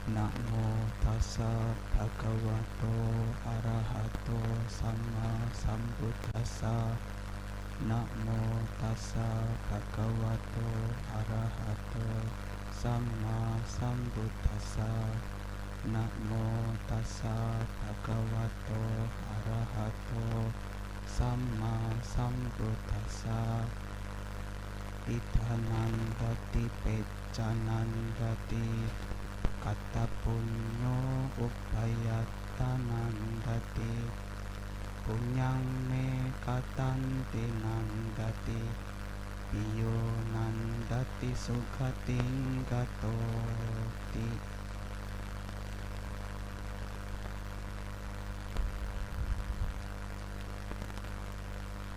Namo tassa bhagavato arahato sama sambuddhassa. Namo tassa bhagavato arahato sama sambuddhassa. Namo tassa bhagavato arahato sama sambuddhassa. Idhanandati peccanandati kata punyo upayatanandati punyang me katanti nandati piyo nandati sugating gatoti.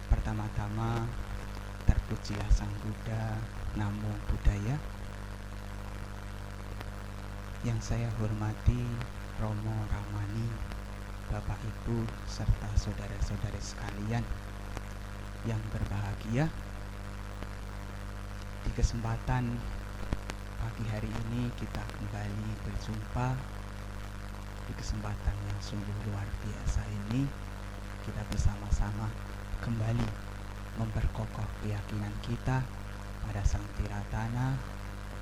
Pertama-tama, terpujilah Sang Buddha, Namo Buddhaya. Yang saya hormati Romo Ramani, Bapak Ibu serta saudara-saudari sekalian yang berbahagia. Di kesempatan pagi hari ini kita kembali berjumpa. Di kesempatan yang sungguh luar biasa ini, kita bersama-sama kembali memperkokoh keyakinan kita pada Sang Tiratana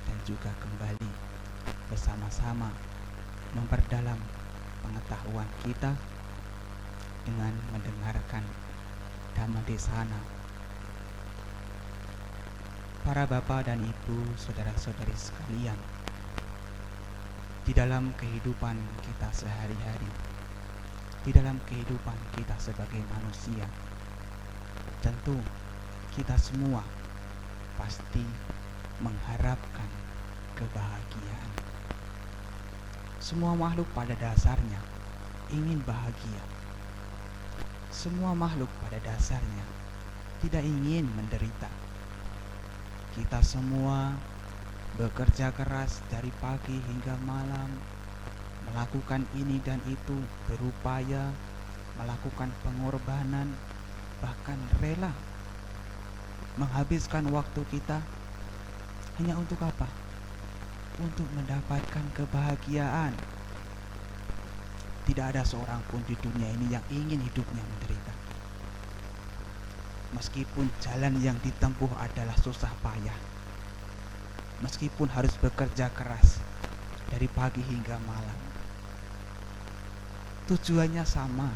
dan juga kembali bersama-sama memperdalam pengetahuan kita dengan mendengarkan Dhammadesana. Para bapak dan ibu, saudara-saudari sekalian, di dalam kehidupan kita sehari-hari, di dalam kehidupan kita sebagai manusia, tentu kita semua pasti mengharapkan kebahagiaan. Semua makhluk pada dasarnya ingin bahagia. Semua makhluk pada dasarnya tidak ingin menderita. Kita semua bekerja keras dari pagi hingga malam, melakukan ini dan itu, berupaya melakukan pengorbanan, bahkan rela menghabiskan waktu kita hanya untuk apa? Untuk mendapatkan kebahagiaan. Tidak ada seorang pun di dunia ini yang ingin hidupnya menderita. Meskipun jalan yang ditempuh adalah susah payah, meskipun harus bekerja keras dari pagi hingga malam, tujuannya sama,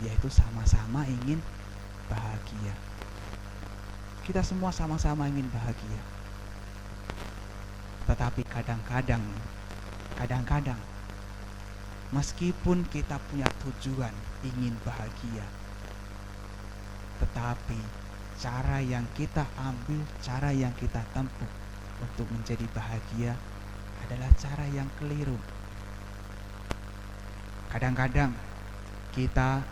yaitu sama-sama ingin bahagia. Kita semua sama-sama ingin bahagia. Tetapi kadang-kadang meskipun kita punya tujuan ingin bahagia, tetapi cara yang kita ambil, cara yang kita tempuh untuk menjadi bahagia adalah cara yang keliru. Kadang-kadang kita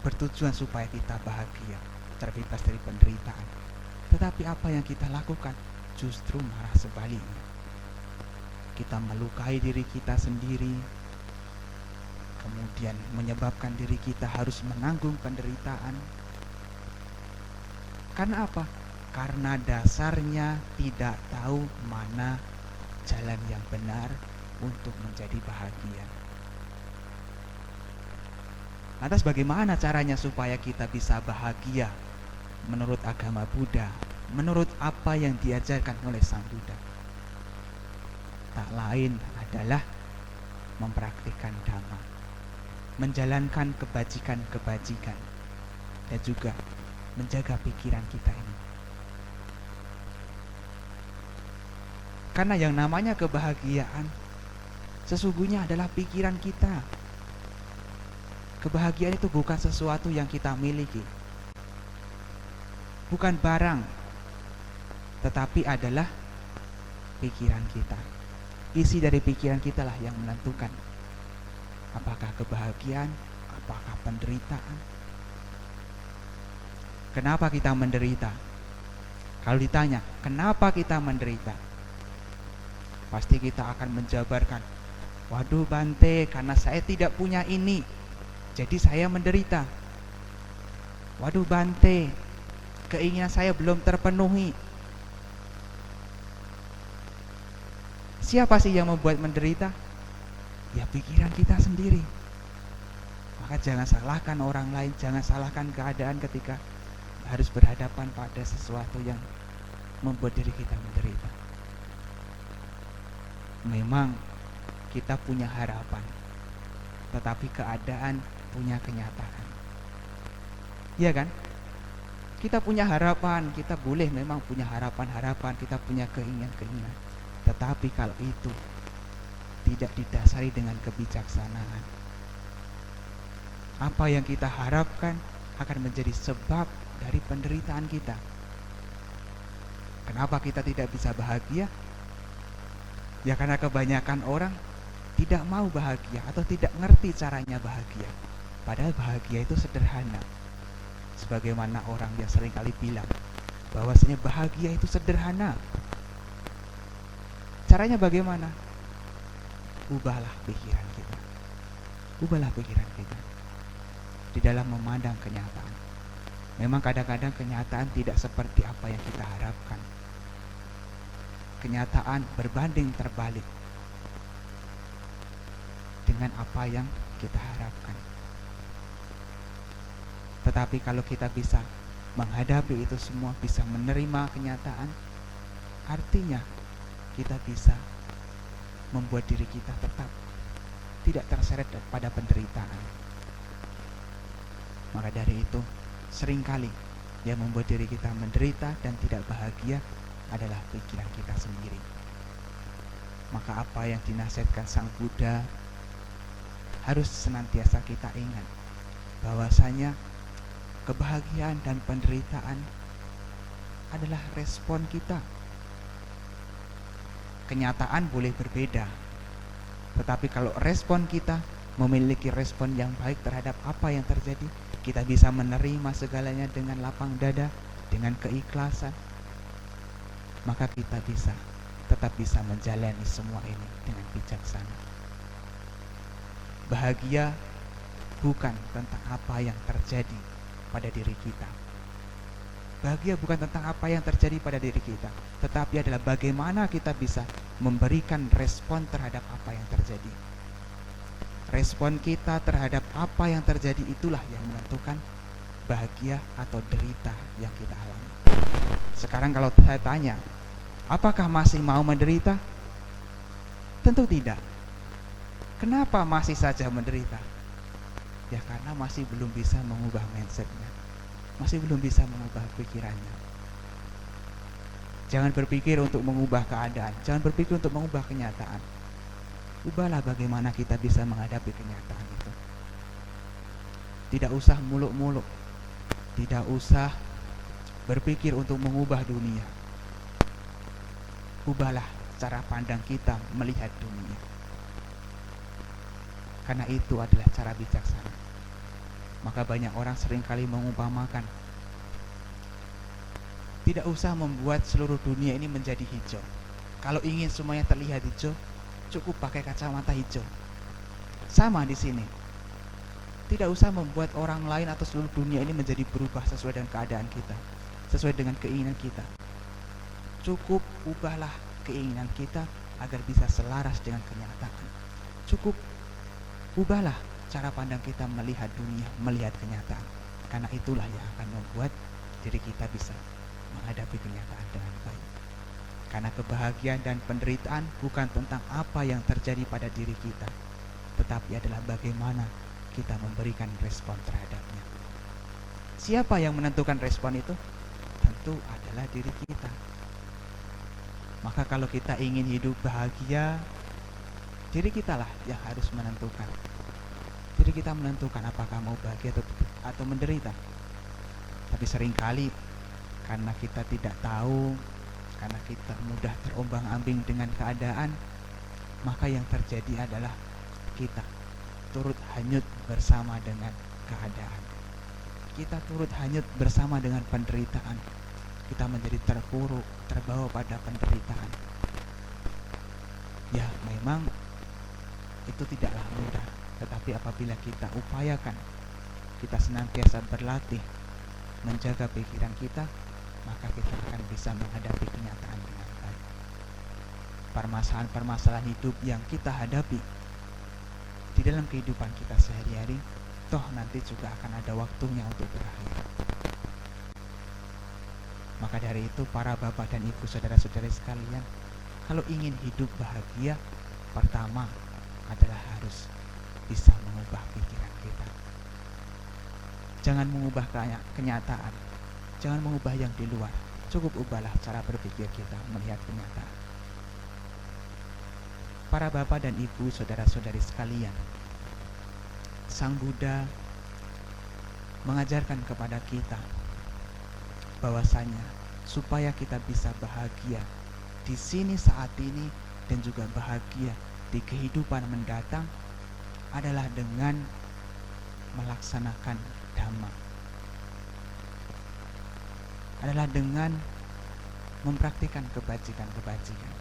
bertujuan supaya kita bahagia, terbebas dari penderitaan, tetapi apa yang kita lakukan justru malah sebaliknya. Kita melukai diri kita sendiri, kemudian menyebabkan diri kita harus menanggung penderitaan. Karena apa? Karena dasarnya tidak tahu mana jalan yang benar untuk menjadi bahagia. Lantas bagaimana caranya supaya kita bisa bahagia menurut agama Buddha, menurut apa yang diajarkan oleh Sang Buddha? Tak lain adalah mempraktikkan Dhamma, menjalankan kebajikan-kebajikan, dan juga menjaga pikiran kita ini. Karena yang namanya kebahagiaan sesungguhnya adalah pikiran kita. Kebahagiaan itu bukan sesuatu yang kita miliki, bukan barang, tetapi adalah pikiran kita. Isi dari pikiran kita lah yang menentukan apakah kebahagiaan, apakah penderitaan. Kenapa kita menderita? Kalau ditanya, kenapa kita menderita? Pasti kita akan menjabarkan, waduh Bante, karena saya tidak punya ini, jadi saya menderita. Waduh Bante, keinginan saya belum terpenuhi, Siapa sih yang membuat menderita? Ya pikiran kita sendiri. Maka jangan salahkan orang lain, jangan salahkan keadaan ketika harus berhadapan pada sesuatu yang membuat diri kita menderita. Memang kita punya harapan, tetapi keadaan punya kenyataan. Iya kan? Kita punya harapan, kita boleh memang punya harapan-harapan, kita punya keinginan-keinginan. Tetapi kalau itu tidak didasari dengan kebijaksanaan, apa yang kita harapkan akan menjadi sebab dari penderitaan kita. Kenapa kita tidak bisa bahagia? Ya karena kebanyakan orang tidak mau bahagia atau tidak ngerti caranya bahagia. Padahal bahagia itu sederhana. Sebagaimana orang yang seringkali bilang bahwasanya bahagia itu sederhana. Caranya bagaimana? Ubahlah pikiran kita. Ubahlah pikiran kita di dalam memandang kenyataan. Memang kadang-kadang kenyataan tidak seperti apa yang kita harapkan. Kenyataan berbanding terbalik dengan apa yang kita harapkan. Tetapi kalau kita bisa menghadapi itu semua, bisa menerima kenyataan, artinya kita bisa membuat diri kita tetap tidak terseret pada penderitaan. Maka dari itu, seringkali yang membuat diri kita menderita dan tidak bahagia adalah pikiran kita sendiri. Maka apa yang dinasihatkan Sang Buddha harus senantiasa kita ingat, bahwasanya kebahagiaan dan penderitaan adalah respon kita. Kenyataan boleh berbeda, tetapi kalau respon kita memiliki respon yang baik terhadap apa yang terjadi, kita bisa menerima segalanya dengan lapang dada, dengan keikhlasan, maka kita tetap bisa menjalani semua ini dengan bijaksana. Bahagia bukan tentang apa yang terjadi pada diri kita. Bahagia bukan tentang apa yang terjadi pada diri kita, tetapi adalah bagaimana kita bisa memberikan respon terhadap apa yang terjadi. Respon kita terhadap apa yang terjadi itulah yang menentukan bahagia atau derita yang kita alami. Sekarang kalau saya tanya, apakah masih mau menderita? Tentu tidak. Kenapa masih saja menderita? Ya karena masih belum bisa mengubah mindsetnya, masih belum bisa mengubah pikirannya. Jangan berpikir untuk mengubah keadaan, jangan berpikir untuk mengubah kenyataan. Ubahlah bagaimana kita bisa menghadapi kenyataan itu. Tidak usah muluk-muluk, tidak usah berpikir untuk mengubah dunia. Ubahlah cara pandang kita melihat dunia, karena itu adalah cara bijaksana. Maka banyak orang seringkali mengumpamakan, tidak usah membuat seluruh dunia ini menjadi hijau. Kalau ingin semuanya terlihat hijau, cukup pakai kacamata hijau. Sama di sini. Tidak usah membuat orang lain atau seluruh dunia ini menjadi berubah sesuai dengan keadaan kita, sesuai dengan keinginan kita. Cukup ubahlah keinginan kita agar bisa selaras dengan kenyataan. Cukup ubahlah cara pandang kita melihat dunia, melihat kenyataan. Karena itulah yang akan membuat diri kita bisa menghadapi kenyataan dengan baik. Karena kebahagiaan dan penderitaan bukan tentang apa yang terjadi pada diri kita, tetapi adalah bagaimana kita memberikan respon terhadapnya. Siapa yang menentukan respon itu? Tentu adalah diri kita. Maka kalau kita ingin hidup bahagia, diri kitalah yang harus menentukan. Diri kita menentukan apakah mau bahagia atau menderita. Tapi seringkali karena kita tidak tahu, karena kita mudah terombang-ambing dengan keadaan, maka yang terjadi adalah kita turut hanyut bersama dengan keadaan. Kita turut hanyut bersama dengan penderitaan. Kita menjadi terpuruk, terbawa pada penderitaan. Ya, memang itu tidaklah mudah, tetapi apabila kita upayakan, kita senantiasa berlatih menjaga pikiran kita, maka kita akan bisa menghadapi kenyataan dengan baik. permasalahan-permasalahan hidup yang kita hadapi di dalam kehidupan kita sehari-hari, toh nanti juga akan ada waktunya untuk berakhir. Maka dari itu, para bapak dan ibu, saudara-saudari sekalian, kalau ingin hidup bahagia, pertama adalah harus bisa mengubah pikiran kita. Jangan mengubah kenyataan, jangan mengubah yang di luar, cukup ubahlah cara berpikir kita melihat kenyataan. Para bapak dan ibu, saudara-saudari sekalian, Sang Buddha mengajarkan kepada kita bahwasanya supaya kita bisa bahagia di sini saat ini dan juga bahagia di kehidupan mendatang adalah dengan melaksanakan Dhamma, adalah dengan mempraktikkan kebajikan-kebajikan.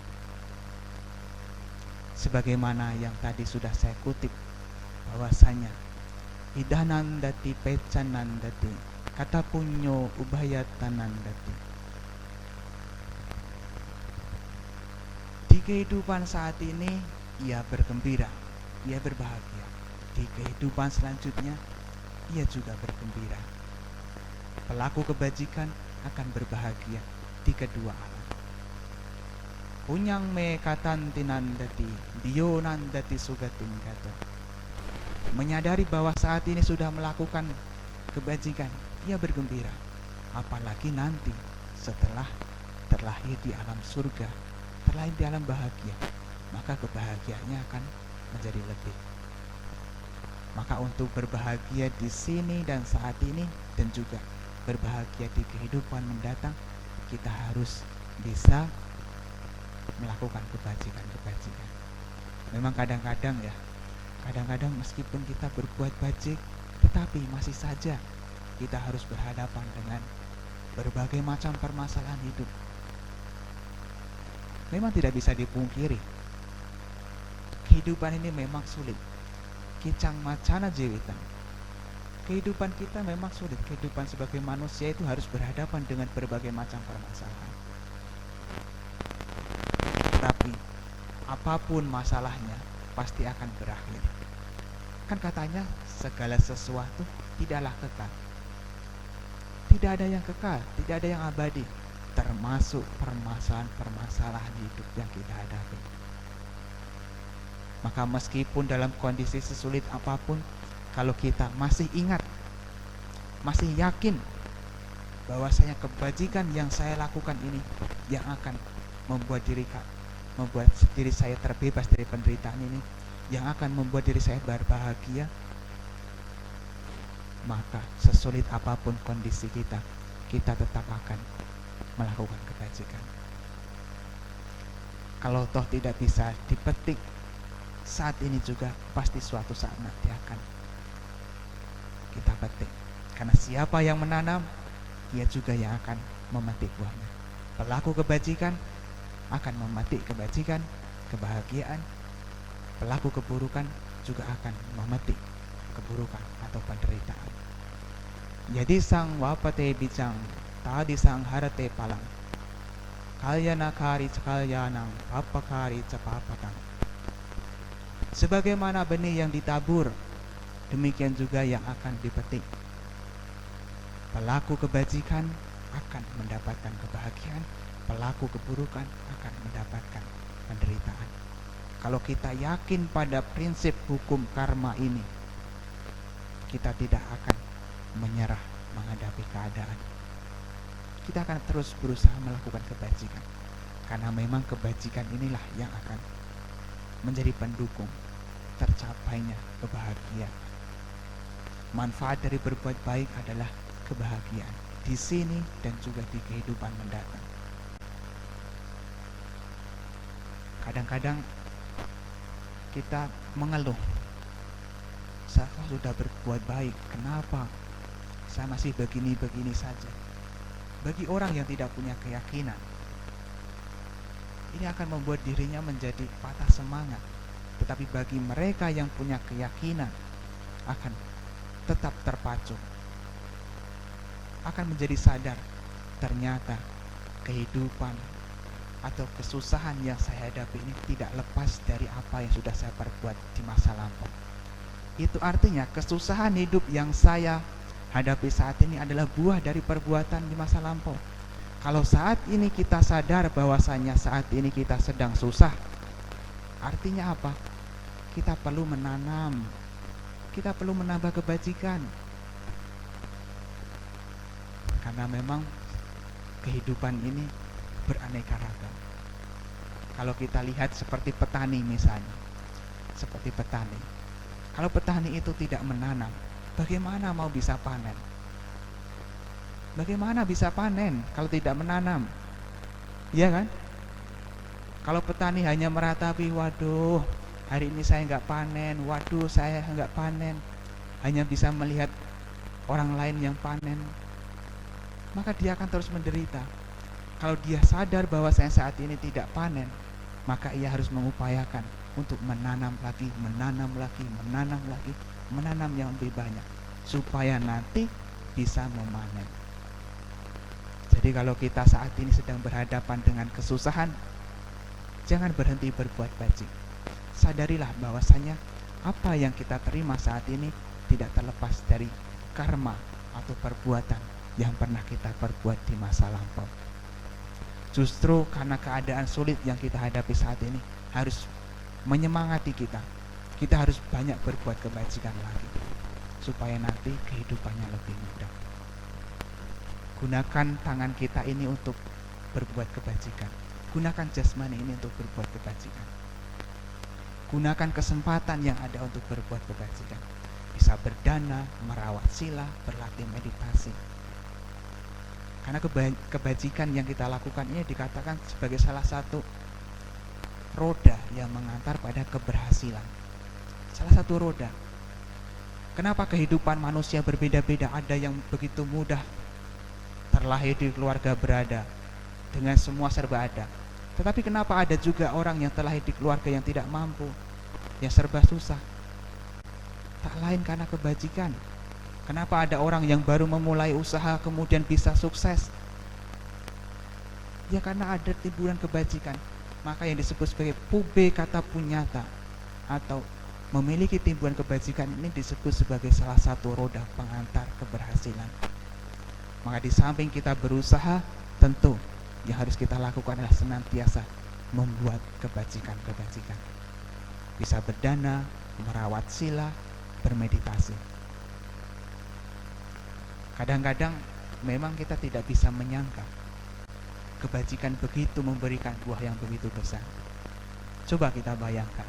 Sebagaimana yang tadi sudah saya kutip, bahwasanya idanandati pecanandati kata punyo ubayatanandati. Di kehidupan saat ini ia bergembira, ia berbahagia. Di kehidupan selanjutnya ia juga bergembira. Pelaku kebajikan akan berbahagia di kedua alam. Punyang me katantinandati dionandati sugatin kata. Menyadari bahwa saat ini sudah melakukan kebajikan, ia bergembira. Apalagi nanti setelah terlahir di alam surga, terlahir di alam bahagia, maka kebahagiaannya akan menjadi lebih. Maka untuk berbahagia di sini dan saat ini dan juga berbahagia di kehidupan mendatang, kita harus bisa melakukan kebajikan-kebajikan. Memang kadang-kadang meskipun kita berbuat bajik, tetapi masih saja kita harus berhadapan dengan berbagai macam permasalahan hidup. Memang tidak bisa dipungkiri, kehidupan ini memang sulit. Kicang macana jewitan. Kehidupan kita memang sulit. Kehidupan sebagai manusia itu harus berhadapan dengan berbagai macam permasalahan. Tapi apapun masalahnya pasti akan berakhir. Kan katanya segala sesuatu tidaklah kekal. Tidak ada yang kekal, tidak ada yang abadi, termasuk permasalahan-permasalahan hidup yang kita hadapi. Maka meskipun dalam kondisi sesulit apapun, kalau kita masih ingat, masih yakin bahwasanya kebajikan yang saya lakukan ini yang akan membuat diri saya terbebas dari penderitaan ini, yang akan membuat diri saya berbahagia, maka sesulit apapun kondisi kita tetap akan melakukan kebajikan. Kalau toh tidak bisa dipetik saat ini juga, pasti suatu saat nanti akan kita petik. Karena siapa yang menanam, ia juga yang akan memetik buahnya. Pelaku kebajikan akan memetik kebajikan, kebahagiaan. Pelaku keburukan juga akan memetik keburukan atau penderitaan. Jadi sang wapate bicang tadi sang harate palang kalyana kari cakalyanang papakari capapatang. Sebagaimana benih yang ditabur, demikian juga yang akan dipetik. Pelaku kebajikan akan mendapatkan kebahagiaan, pelaku keburukan akan mendapatkan penderitaan. Kalau kita yakin pada prinsip hukum karma ini, kita tidak akan menyerah menghadapi keadaan. Kita akan terus berusaha melakukan kebajikan, karena memang kebajikan inilah yang akan menjadi pendukung tercapainya kebahagiaan. Manfaat dari berbuat baik adalah kebahagiaan di sini dan juga di kehidupan mendatang. Kadang-kadang kita mengeluh, saya sudah berbuat baik, kenapa saya masih begini-begini saja? Bagi orang yang tidak punya keyakinan, ini akan membuat dirinya menjadi patah semangat. Tetapi bagi mereka yang punya keyakinan, akan tetap terpacu, akan menjadi sadar, ternyata kehidupan atau kesusahan yang saya hadapi ini tidak lepas dari apa yang sudah saya perbuat di masa lampau. Itu artinya kesusahan hidup yang saya hadapi saat ini adalah buah dari perbuatan di masa lampau. Kalau saat ini kita sadar bahwasanya saat ini kita sedang susah, artinya apa? Kita perlu menanam, kita perlu menambah kebajikan. Karena memang kehidupan ini beraneka ragam. Kalau kita lihat seperti petani misalnya, seperti petani. Kalau petani itu tidak menanam, bagaimana mau bisa panen? Bagaimana bisa panen kalau tidak menanam? Iya kan? Kalau petani hanya meratapi, waduh, hari ini saya nggak panen, waduh, saya nggak panen, hanya bisa melihat orang lain yang panen, maka dia akan terus menderita. Kalau dia sadar bahwa saya saat ini tidak panen, maka ia harus mengupayakan untuk menanam lagi, menanam lagi, menanam lagi, menanam yang lebih banyak, supaya nanti bisa memanen. Jadi kalau kita saat ini sedang berhadapan dengan kesusahan, jangan berhenti berbuat baik. Sadarilah bahwasanya apa yang kita terima saat ini tidak terlepas dari karma atau perbuatan yang pernah kita perbuat di masa lampau. Justru karena keadaan sulit yang kita hadapi saat ini harus menyemangati kita. Kita harus banyak berbuat kebajikan lagi, supaya nanti kehidupannya lebih mudah. Gunakan tangan kita ini untuk berbuat kebajikan. Gunakan jasmani ini untuk berbuat kebajikan. Gunakan kesempatan yang ada untuk berbuat kebajikan. Bisa berdana, merawat sila, berlatih meditasi. Karena kebajikan yang kita lakukan ini dikatakan sebagai salah satu roda yang mengantar pada keberhasilan. Salah satu roda. Kenapa kehidupan manusia berbeda-beda? Ada yang begitu mudah terlahir di keluarga berada, dengan semua serba ada. Tetapi kenapa ada juga orang yang terlahir di keluarga yang tidak mampu, yang serba susah? Tak lain karena kebajikan. Kenapa ada orang yang baru memulai usaha kemudian bisa sukses? Ya karena ada timbulan kebajikan. Maka yang disebut sebagai pube kata punyata atau memiliki timbulan kebajikan ini disebut sebagai salah satu roda pengantar keberhasilan. Maka di samping kita berusaha, tentu yang harus kita lakukan adalah senantiasa membuat kebajikan-kebajikan. Bisa berdana, merawat sila, bermeditasi. Kadang-kadang memang kita tidak bisa menyangka kebajikan begitu memberikan buah yang begitu besar. Coba kita bayangkan,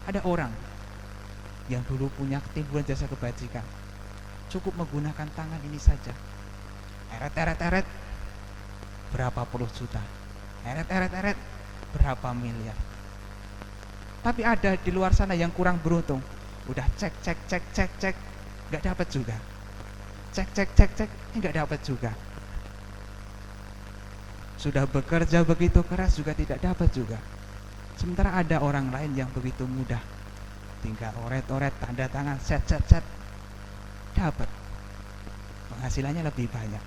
ada orang yang dulu punya timbulan jasa kebajikan, cukup menggunakan tangan ini saja, eret, berapa puluh juta, eret, berapa miliar. Tapi ada di luar sana yang kurang beruntung, udah cek, nggak dapat juga. Cek, nggak dapat juga. Sudah bekerja begitu keras juga tidak dapat juga. Sementara ada orang lain yang begitu mudah, tinggal oret, tanda tangan, set, dapat. Penghasilannya lebih banyak.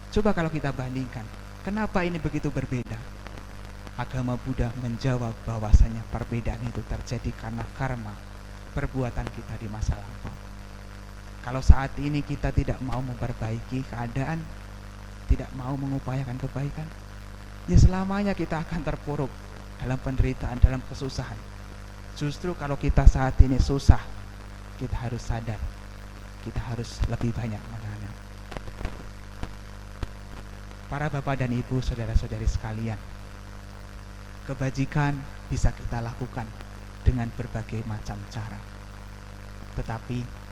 Coba kalau kita bandingkan, kenapa ini begitu berbeda? Agama Buddha menjawab bahwasanya perbedaan itu terjadi karena karma, perbuatan kita di masa lampau. Kalau saat ini kita tidak mau memperbaiki keadaan, tidak mau mengupayakan kebaikan, ya selamanya kita akan terpuruk dalam penderitaan, dalam kesusahan. Justru kalau kita saat ini susah, kita harus sadar, kita harus lebih banyak menanam. Para bapak dan ibu, saudara-saudari sekalian, kebajikan bisa kita lakukan dengan berbagai macam cara. Tetapi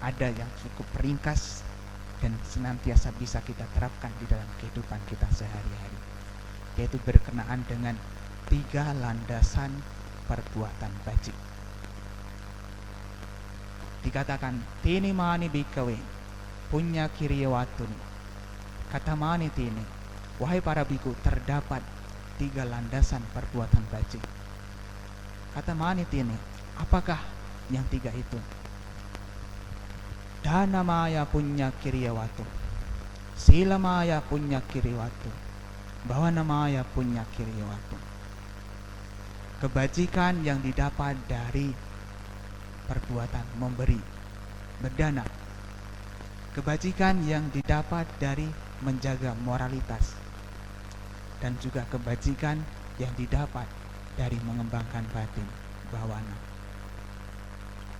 ada yang cukup ringkas dan senantiasa bisa kita terapkan di dalam kehidupan kita sehari-hari, yaitu berkenaan dengan 3 landasan perbuatan bajik. Dikatakan, tini mani bikawe, punya kiriyawatun. Kata mani tini, wahai para biku, terdapat 3 landasan perbuatan bajik. Kata mani tini, apakah yang 3 itu? Dana maya punya kiriyawatu. Sila maya punya kiriwatu, Bhawana maya punya kiriwatu. Kebajikan yang didapat dari perbuatan memberi, berdana. Kebajikan yang didapat dari menjaga moralitas, dan juga kebajikan yang didapat dari mengembangkan batin, bhawana.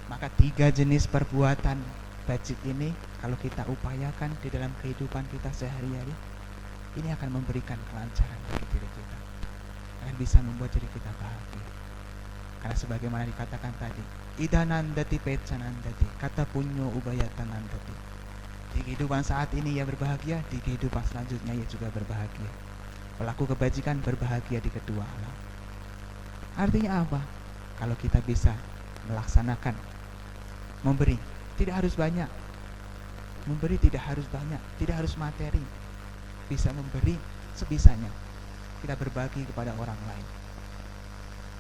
Maka 3 jenis perbuatan bajik ini kalau kita upayakan di dalam kehidupan kita sehari-hari, ini akan memberikan kelancaran bagi diri kita, akan bisa membuat diri kita bahagia. Karena sebagaimana dikatakan tadi, idanandati pecanandati, kata punyo ubayatanandati. Di kehidupan saat ini ia berbahagia, di kehidupan selanjutnya ia juga berbahagia. Pelaku kebajikan berbahagia di kedua alam. Artinya apa? Kalau kita bisa melaksanakan memberi, tidak harus banyak. Memberi tidak harus banyak, tidak harus materi. Bisa memberi sebisanya. Kita berbagi kepada orang lain.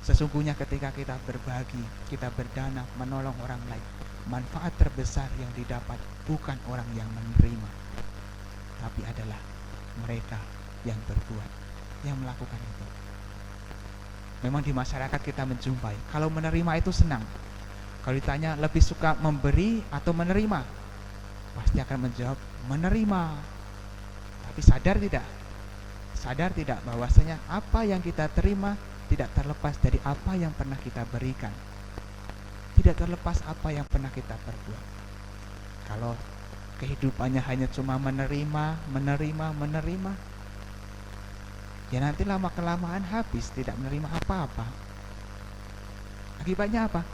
Sesungguhnya ketika kita berbagi, kita berdana menolong orang lain, manfaat terbesar yang didapat bukan orang yang menerima, tapi adalah mereka yang berbuat, yang melakukan itu. Memang di masyarakat kita menjumpai, kalau menerima itu senang. Kalau ditanya lebih suka memberi atau menerima, pasti akan menjawab menerima. Tapi sadar tidak? Sadar tidak bahwasanya apa yang kita terima tidak terlepas dari apa yang pernah kita berikan, tidak terlepas apa yang pernah kita perbuat. Kalau kehidupannya hanya cuma menerima, ya nanti lama-kelamaan habis, tidak menerima apa-apa. Akibatnya apa?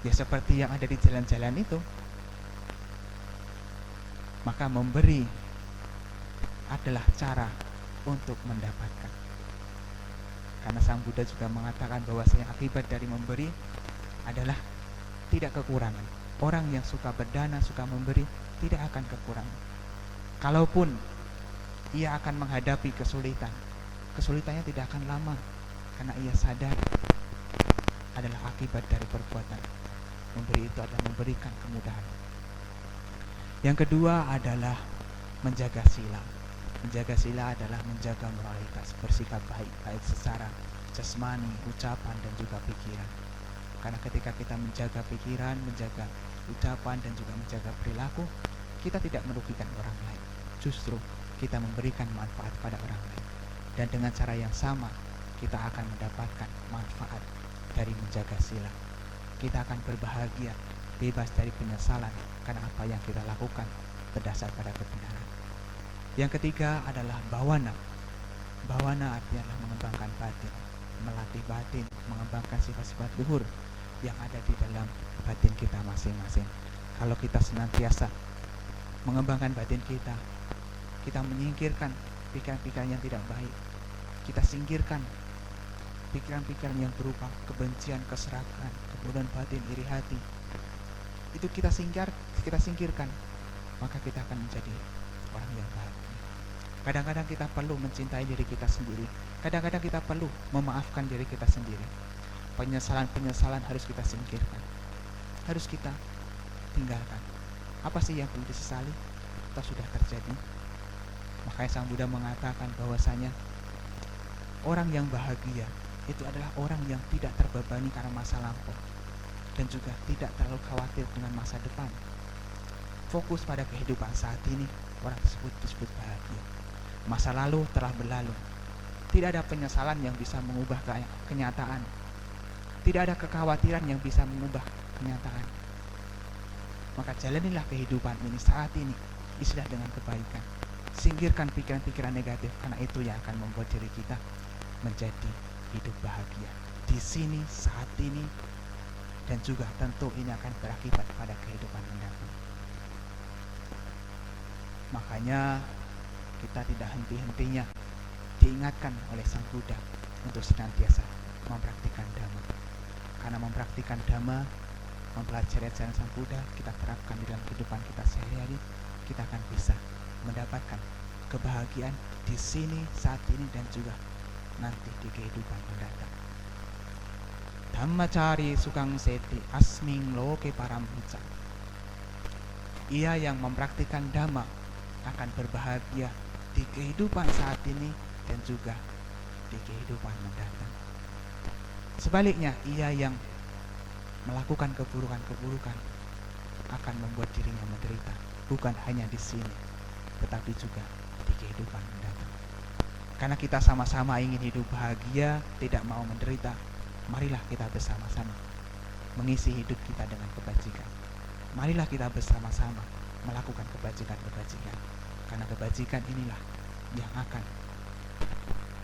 Ya seperti yang ada di jalan-jalan itu. Maka memberi adalah cara untuk mendapatkan. Karena Sang Buddha juga mengatakan bahwasanya akibat dari memberi adalah tidak kekurangan. Orang yang suka berdana, suka memberi, tidak akan kekurangan. Kalaupun ia akan menghadapi kesulitan, kesulitannya tidak akan lama, karena ia sadar adalah akibat dari perbuatan. Memberi itu adalah memberikan kemudahan. Yang kedua adalah menjaga sila. Menjaga sila adalah menjaga moralitas, bersikap baik, baik secara jasmani, ucapan, dan juga pikiran. Karena ketika kita menjaga pikiran, menjaga ucapan, dan juga menjaga perilaku, kita tidak merugikan orang lain. Justru kita memberikan manfaat pada orang lain. Dan dengan cara yang sama, kita akan mendapatkan manfaat dari menjaga sila. Kita akan berbahagia, bebas dari penyesalan, karena apa yang kita lakukan berdasar pada kebenaran. Yang ketiga adalah bhawana. Bhawana artinya adalah mengembangkan batin, melatih batin, mengembangkan sifat-sifat luhur yang ada di dalam batin kita masing-masing. Kalau kita senantiasa mengembangkan batin kita, kita menyingkirkan pikiran-pikiran yang tidak baik, kita singkirkan pikiran-pikiran yang berupa kebencian, keserakahan, kebodohan batin, iri hati, itu kita singkirkan, maka kita akan menjadi orang yang bahagia. Kadang-kadang kita perlu mencintai diri kita sendiri. Kadang-kadang kita perlu memaafkan diri kita sendiri. Penyesalan-penyesalan harus kita singkirkan, harus kita tinggalkan. Apa sih yang perlu disesali? Atau sudah terjadi? Makanya Sang Buddha mengatakan bahwasanya orang yang bahagia itu adalah orang yang tidak terbebani karena masa lampau, dan juga tidak terlalu khawatir dengan masa depan. Fokus pada kehidupan saat ini, orang tersebut disebut bahagia. Masa lalu telah berlalu. Tidak ada penyesalan yang bisa mengubah kenyataan. Tidak ada kekhawatiran yang bisa mengubah kenyataan. Maka jalanilah kehidupan ini saat ini, isilah dengan kebaikan. Singkirkan pikiran-pikiran negatif, karena itu yang akan membuat diri kita menjadi hidup bahagia di sini, saat ini, dan juga tentu ini akan berakibat pada kehidupan mendatang. Makanya kita tidak henti-hentinya diingatkan oleh Sang Buddha untuk senantiasa mempraktikkan Dhamma. Karena mempraktikkan Dhamma, mempelajari ajaran Sang Buddha, kita terapkan di dalam kehidupan kita sehari-hari, kita akan bisa mendapatkan kebahagiaan di sini, saat ini, dan juga nanti di kehidupan mendatang. Dhammacari sukang seti asming loke paramhita. Ia yang mempraktikkan Dhamma akan berbahagia di kehidupan saat ini dan juga di kehidupan mendatang. Sebaliknya, ia yang melakukan keburukan-keburukan akan membuat dirinya menderita, bukan hanya di sini, tetapi juga di kehidupan mendatang. Karena kita sama-sama ingin hidup bahagia, tidak mau menderita, marilah kita bersama-sama mengisi hidup kita dengan kebajikan. Marilah kita bersama-sama melakukan kebajikan-kebajikan, karena kebajikan inilah yang akan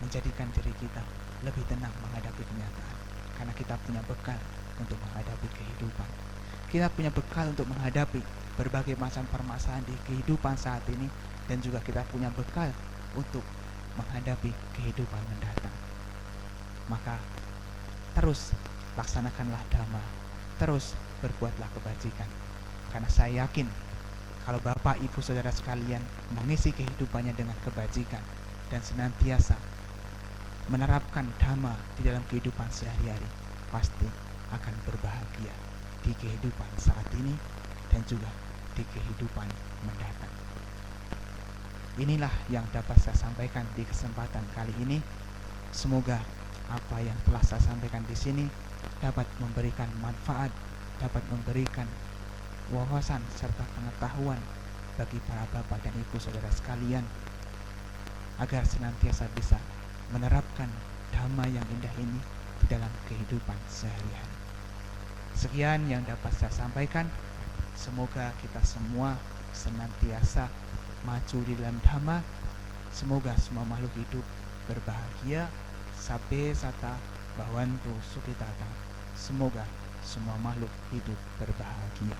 menjadikan diri kita lebih tenang menghadapi kenyataan. Karena kita punya bekal untuk menghadapi kehidupan. Kita punya bekal untuk menghadapi berbagai macam permasalahan di kehidupan saat ini, dan juga kita punya bekal untuk menghadapi kehidupan mendatang. Maka terus laksanakanlah dhamma, terus berbuatlah kebajikan. Karena saya yakin kalau Bapak Ibu Saudara sekalian mengisi kehidupannya dengan kebajikan dan senantiasa menerapkan dhamma di dalam kehidupan sehari-hari, pasti akan berbahagia di kehidupan saat ini dan juga di kehidupan mendatang. Inilah yang dapat saya sampaikan di kesempatan kali ini. Semoga apa yang telah saya sampaikan di sini dapat memberikan manfaat, dapat memberikan wawasan serta pengetahuan bagi para bapak dan ibu saudara sekalian, agar senantiasa bisa menerapkan dhamma yang indah ini di dalam kehidupan sehari-hari. Sekian yang dapat saya sampaikan. Semoga kita semua senantiasa maju di dalam dhamma. Semoga semua makhluk hidup berbahagia. Sabbe sata bhavantu sukhitata. Semoga semua makhluk hidup berbahagia.